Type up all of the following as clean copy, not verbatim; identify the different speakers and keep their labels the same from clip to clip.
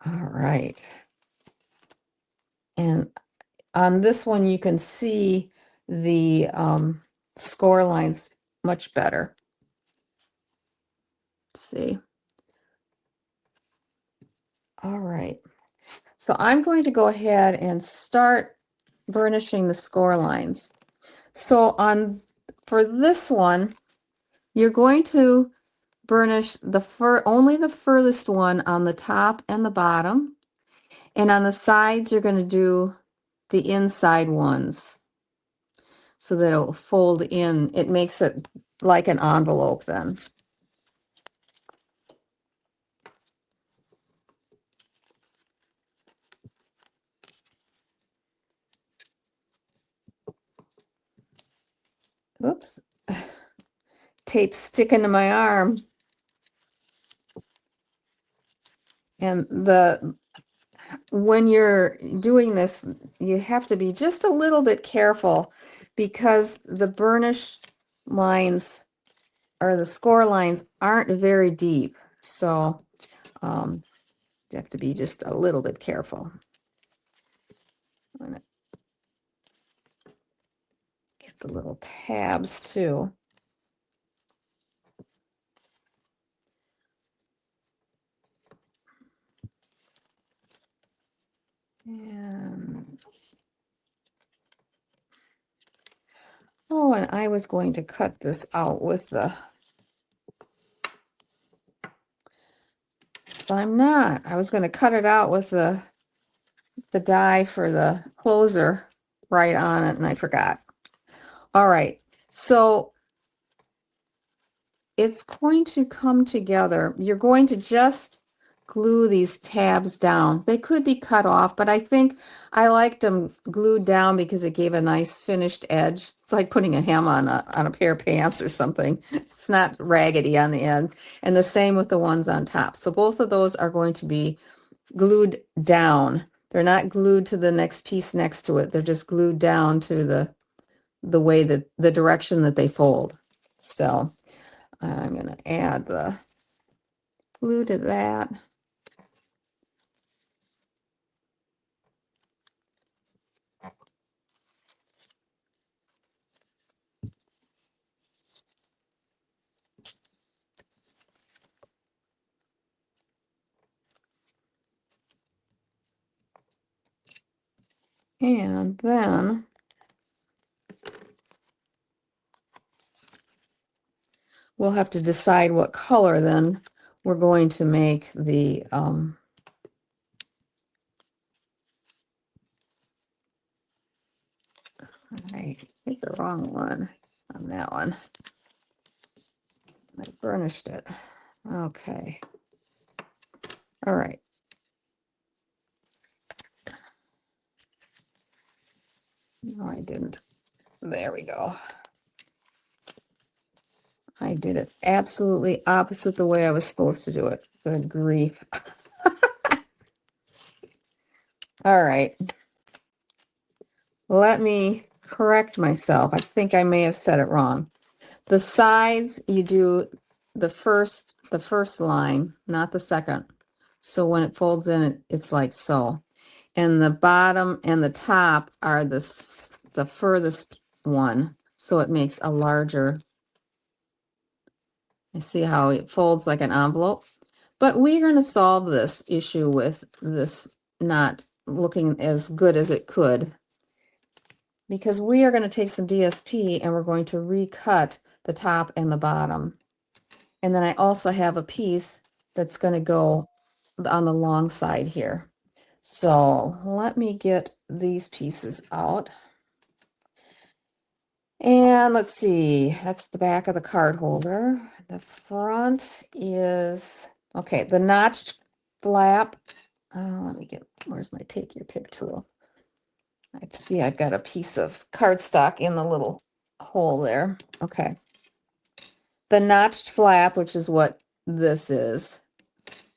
Speaker 1: All right. And on this one, you can see the score lines much better. Let's see. All right. So I'm going to go ahead and start burnishing the score lines. So for this one, you're going to burnish only the furthest one on the top and the bottom. And on the sides, you're going to do the inside ones so that it'll fold in. It makes it like an envelope then. Oops. Tape sticking to my arm. And when you're doing this, you have to be just a little bit careful because the burnish lines or the score lines aren't very deep. So you have to be just a little bit careful. I'm gonna get the little tabs too. And oh, and I was going to cut this out with the, so I'm not. I was going to cut it out with the die for the closer right on it, and I forgot. All right, so it's going to come together. You're going to just glue these tabs down. They could be cut off, but I think I liked them glued down because it gave a nice finished edge. It's like putting a hem on a pair of pants or something. It's not raggedy on the end. And the same with the ones on top. So both of those are going to be glued down. They're not glued to the next piece next to it. They're just glued down to the way that the direction that they fold. So I'm going to add the glue to that. And then we'll have to decide what color then we're going to make the I picked the wrong one on that one. I burnished it. Okay. All right. No, I didn't. There we go. I did it absolutely opposite the way I was supposed to do it. Good grief. All right. Let me correct myself. I think I may have said it wrong. The sides, you do the first line, not the second. So when it folds in, it's like so. And the bottom and the top are the furthest one. So it makes a larger, I see how it folds like an envelope. But we're going to solve this issue with this not looking as good as it could, because we are going to take some DSP and we're going to recut the top and the bottom. And then I also have a piece that's going to go on the long side here. So let me get these pieces out. And let's see, that's the back of the card holder. The front is, okay, the notched flap. Let me get, where's my take your pick tool? I see I've got a piece of cardstock in the little hole there. Okay. The notched flap, which is what this is,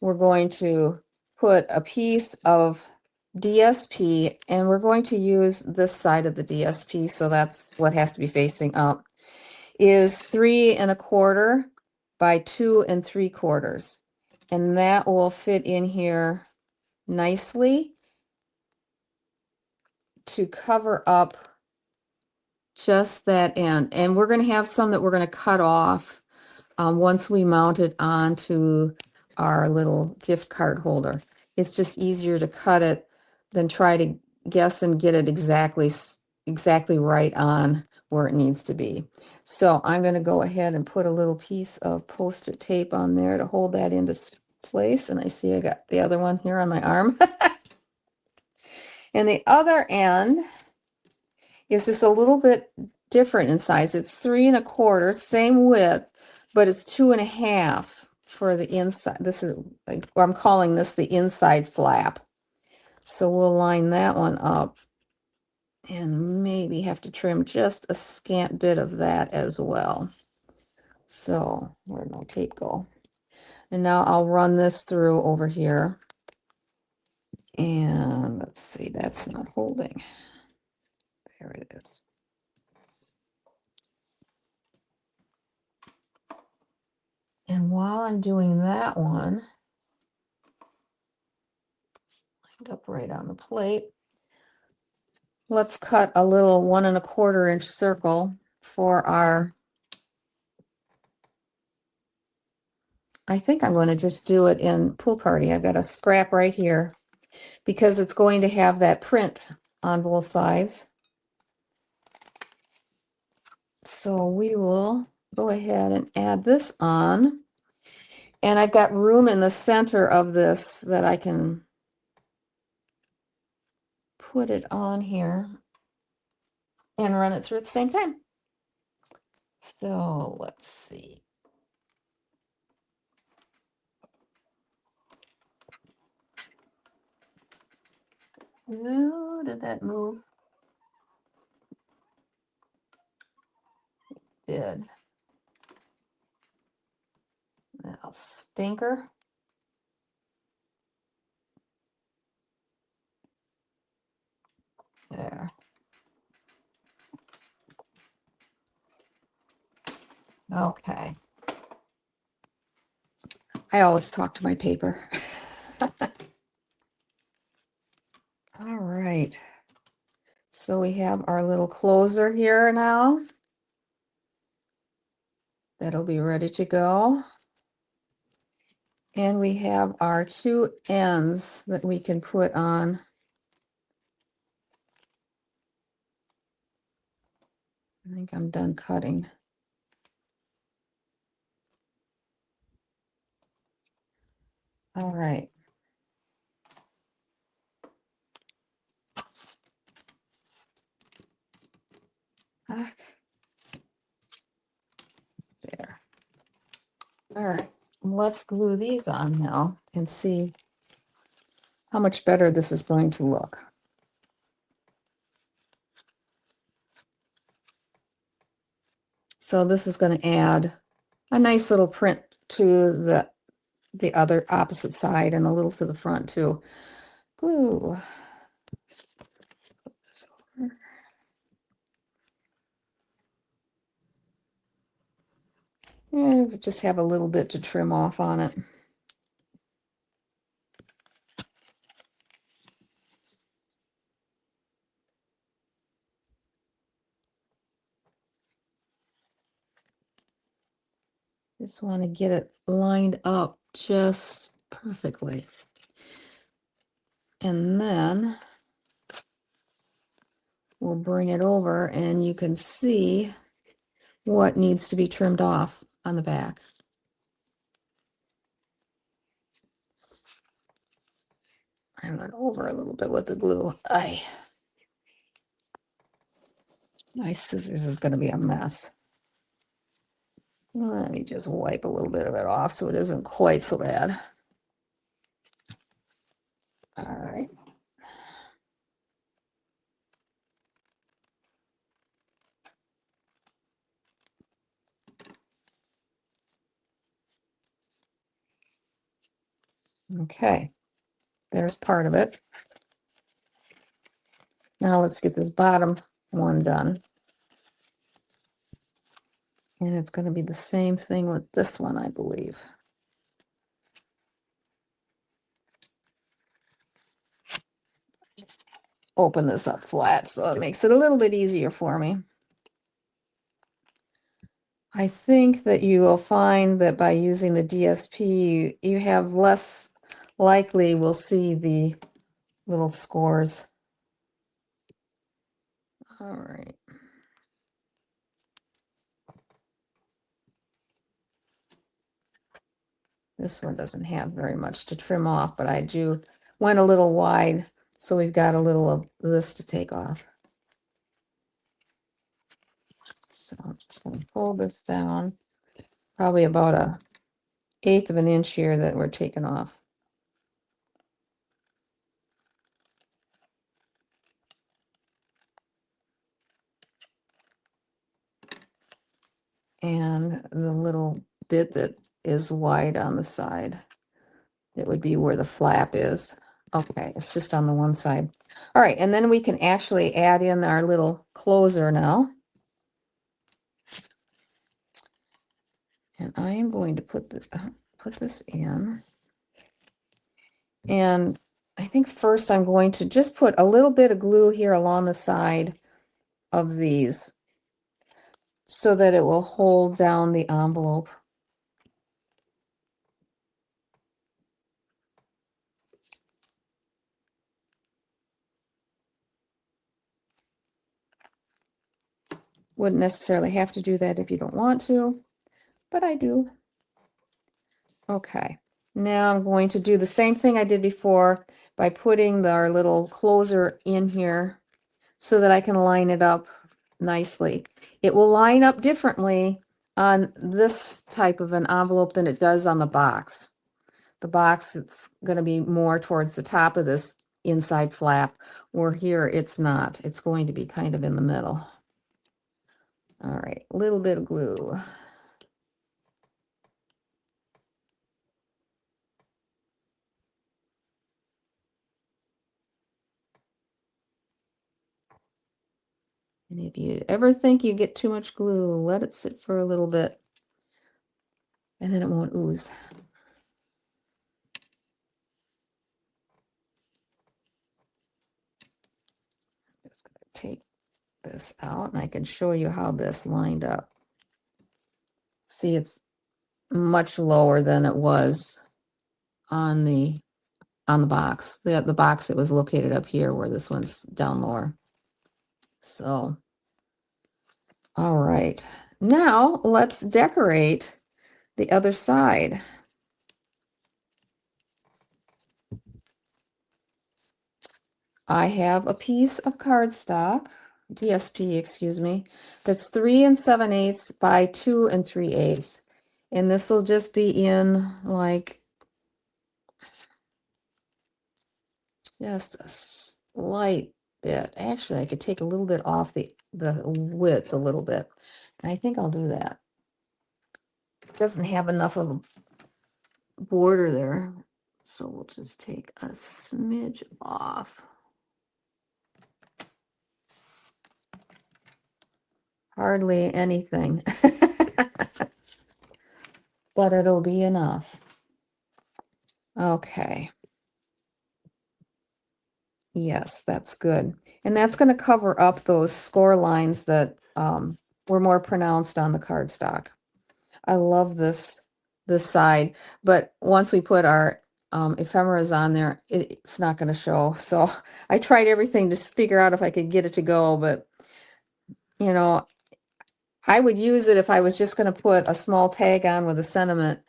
Speaker 1: we're going to put a piece of DSP, and we're going to use this side of the DSP, so that's what has to be facing up, is 3 1/4 by 2 3/4. And that will fit in here nicely to cover up just that end. And we're going to have some that we're going to cut off once we mount it onto our little gift card holder. It's just easier to cut it than try to guess and get it exactly right on where it needs to be. So I'm going to go ahead and put a little piece of Post-it tape on there to hold that into place. And I see I got the other one here on my arm. And the other end is just a little bit different in size. It's 3 1/4, same width, but it's 2 1/2 for the inside. This is, I'm calling this the inside flap. So we'll line that one up and maybe have to trim just a scant bit of that as well. So where'd my tape go? And now I'll run this through over here. And let's see, that's not holding. There it is. And while I'm doing that one, it's lined up right on the plate. Let's cut a little 1 1/4 inch circle for our, I think I'm going to just do it in Pool Party. I've got a scrap right here because it's going to have that print on both sides. So we will go ahead and add this on. And I've got room in the center of this that I can put it on here and run it through at the same time. So let's see. No, did that move? It did. That stinker. There. Okay. I always talk to my paper. All right. So we have our little closer here now. That'll be ready to go. And we have our 2 ends that we can put on. I think I'm done cutting. All right. There. All right. Let's glue these on now and see how much better this is going to look. So this is going to add a nice little print to the other opposite side and a little to the front too. Glue. Put this over. And we just have a little bit to trim off on it. Just want to get it lined up just perfectly. And then we'll bring it over and you can see what needs to be trimmed off on the back. I went over a little bit with the glue. My scissors is going to be a mess. Let me just wipe a little bit of it off so it isn't quite so bad. All right. Okay, there's part of it. Now let's get this bottom one done. And it's going to be the same thing with this one, I believe. open this up flat, so it makes it a little bit easier for me. I think that you will find that by using the DSP, you have less likely will see the little scores. All right. This one doesn't have very much to trim off, but I went a little wide, so we've got a little of this to take off. So I'm just going to pull this down, probably about 1/8 of an inch here that we're taking off. And the little bit that is wide on the side, it would be where the flap is. Okay, it's just on the one side. All right, and then we can actually add in our little closer now. And I am going to put this in. And I think first I'm going to just put a little bit of glue here along the side of these so that it will hold down the envelope. Wouldn't necessarily have to do that if you don't want to, but I do. Okay, now I'm going to do the same thing I did before by putting our little closer in here so that I can line it up nicely. It will line up differently on this type of an envelope than it does on the box. The box, it's going to be more towards the top of this inside flap, where here it's not. It's going to be kind of in the middle. All right, a little bit of glue. And if you ever think you get too much glue, let it sit for a little bit, and then it won't ooze. I'm just going to take this out, and I can show you how this lined up. See, it's much lower than it was on the box. The box, it was located up here, where this one's down lower. So, all right. Now let's decorate the other side. I have a piece of cardstock, DSP, excuse me, that's 3 7/8 by 2 3/8. And this will just be in like just a slight bit. Actually, I could take a little bit off the width a little bit. And I think I'll do that. It doesn't have enough of a border there. So we'll just take a smidge off. Hardly anything. But it'll be enough. Okay. Yes, that's good. And that's going to cover up those score lines that were more pronounced on the cardstock. I love this side, but once we put our ephemeras on there, it's not going to show. So I tried everything to figure out if I could get it to go, but you know, I would use it if I was just going to put a small tag on with a sentiment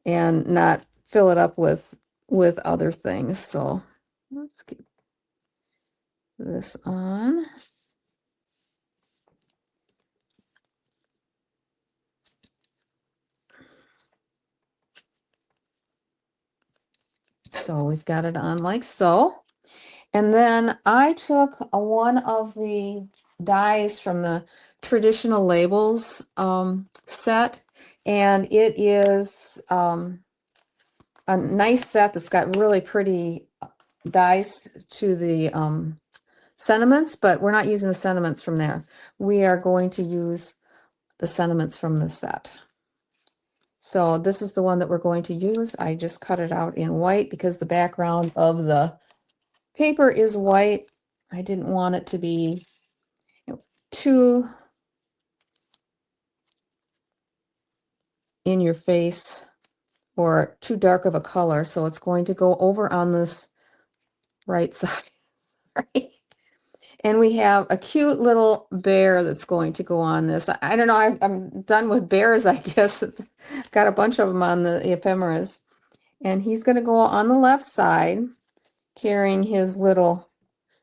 Speaker 1: and not fill it up with other things. So let's get this on. So we've got it on like so. And then I took one of the dies from the traditional labels set, and it is a nice set that's got really pretty dies to the sentiments, but we're not using the sentiments from there. We are going to use the sentiments from the set. So this is the one that we're going to use. I just cut it out in white because the background of the paper is white. I didn't want it to be too in your face or too dark of a color, so it's going to go over on this right side. Sorry. And we have a cute little bear that's going to go on this. I don't know, I'm done with bears, I guess. Got a bunch of them on the ephemeras. And he's going to go on the left side, carrying his little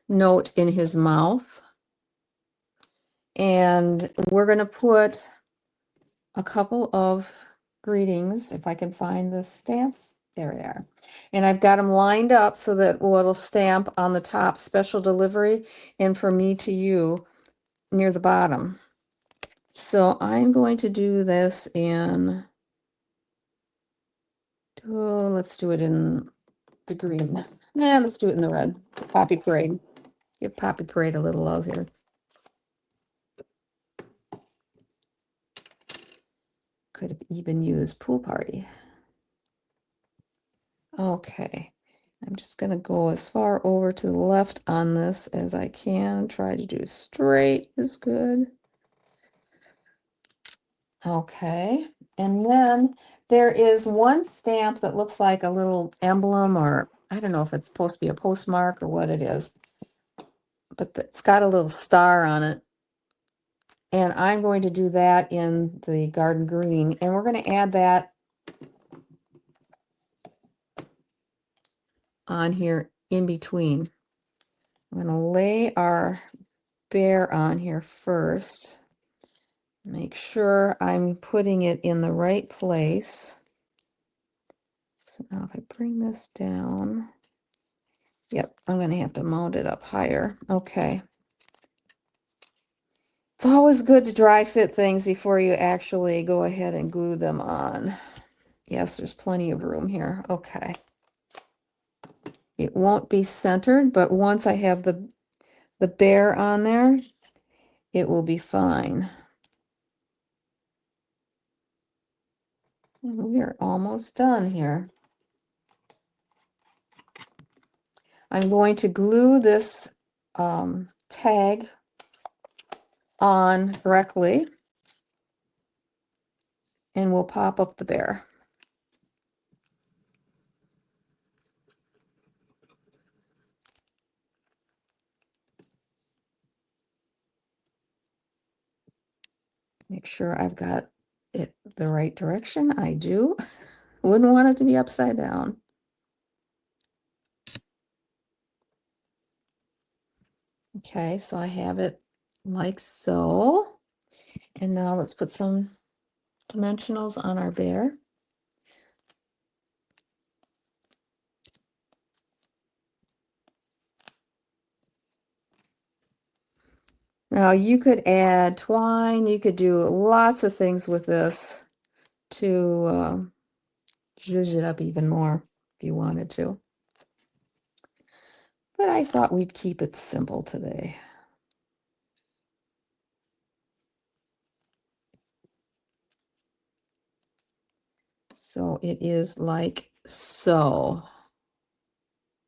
Speaker 1: note in his mouth. And we're going to put a couple of greetings, if I can find the stamps. There they are. And I've got them lined up so that it'll stamp on the top, special delivery, and for me to you near the bottom. So I'm going to do this in, oh, let's do it in the green. Nah, let's do it in the red. Poppy Parade. Give Poppy Parade a little love here. Could have even used Pool Party. Okay. I'm just going to go as far over to the left on this as I can. Try to do straight is good. Okay. And then there is one stamp that looks like a little emblem, or I don't know if it's supposed to be a postmark or what it is, but it's got a little star on it. And I'm going to do that in the garden green, and we're going to add that on here in between. I'm going to lay our bear on here first. Make sure I'm putting it in the right place. So now if I bring this down, yep, I'm going to have to mount it up higher. Okay. It's always good to dry fit things before you actually go ahead and glue them on. Yes, there's plenty of room here. Okay. It won't be centered, but once I have the bear on there, it will be fine. We're almost done here. I'm going to glue this tag on correctly, and we'll pop up the bear. Make sure I've got it the right direction. I do. Wouldn't want it to be upside down. Okay, so I have it like so. And now let's put some dimensionals on our bear. Now you could add twine, you could do lots of things with this to zhuzh it up even more if you wanted to. But I thought we'd keep it simple today. So it is like so.